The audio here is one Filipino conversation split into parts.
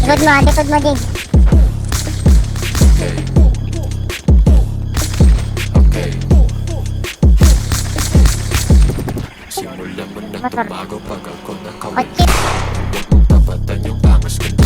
Likod mo din. Simula mo na tumago pag ako nakawala. Kotse. Huwag mong tapatan yung angas ko na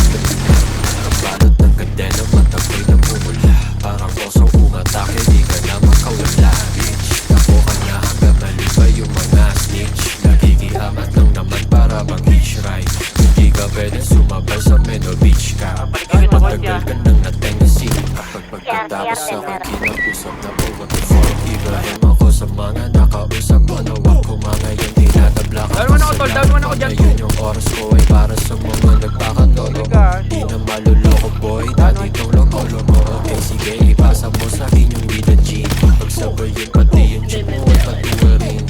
kabalot ng kadena, mata ko'y namumula. Parang osong umatake, di ka na makawala. Bitch, ako ka na hanggang maliba yung mga snitch. Nakikiamat lang naman para mag-hitch ride. Hindi ka pwede sumabay sa Meno Beach ka. Matagal ka nang natengasin. Kapag pagkatapos sa akin kinag-usap na po, what the fuck. Ibrahim ako sa mga nakausap mo. Nawak ko mga yung tinatabla ka. Ngayon yung oras ko ay para sa mga nagpakatolo. Di na maluloko boy, dati tong loko-loko. Okay sige, ipasa mo sa akin yung weed and G. Pagsabay yun pati yung chip mo at patuwa rin.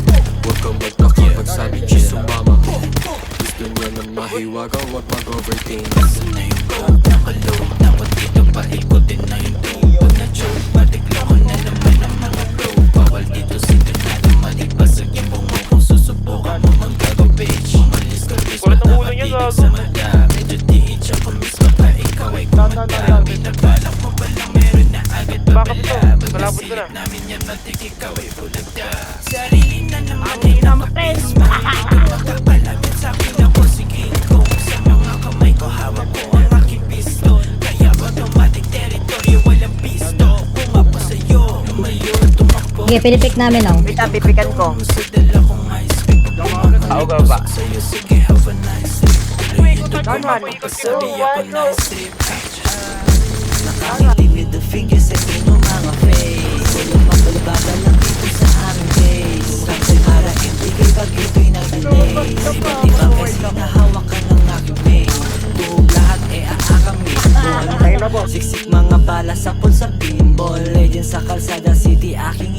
Huwag kang magtaka pag sabi siya sumama. Gusto niya na mahiwaga, huwag mag-overthink. Nasaan na yung gold, nakaload. Dapat dito paikutin na yung dope. Pag na-choke, patikla ko na naman ang mga bro. Bawal dito sa ganado, malipasag yung bungo. Kung susubukan mo maggago bitch, umalis ka bis matakatigig sa mata. Medyo diin siya kumis baka ikaw ay kumanda. Binabalak mo balang meron na agad babala. Magkasilip namin yan matik ikaw ay bulagda. Sarili na naman ay nakapis. Makapalapit sa akin ako si King Kong. Sa mga kamay ko hawak ko ang aking pistol. Kaya automatic territory walang pisto. Pumapo sa'yo, lumayo tumakbo. Sige, pinipik namin oh. Wait, pipikan ko. Sa dala kong ice cream. Ako ka ba? Sa'yo sige have a nice trip. Tuloy ito Down man. pasabi ako nice trip. Nakakilip with the fingers sa inyong mga face. Walang mapalababa lang dito sa aming base. Kapsay para ibigay pag ito'y nag-delay. Iba't iba kasi nahawak ka ng aking base. Buong lahat aakami. Tayo na po. Siksik mga bala sa pulsa pinball. Legend sa Calzada City aking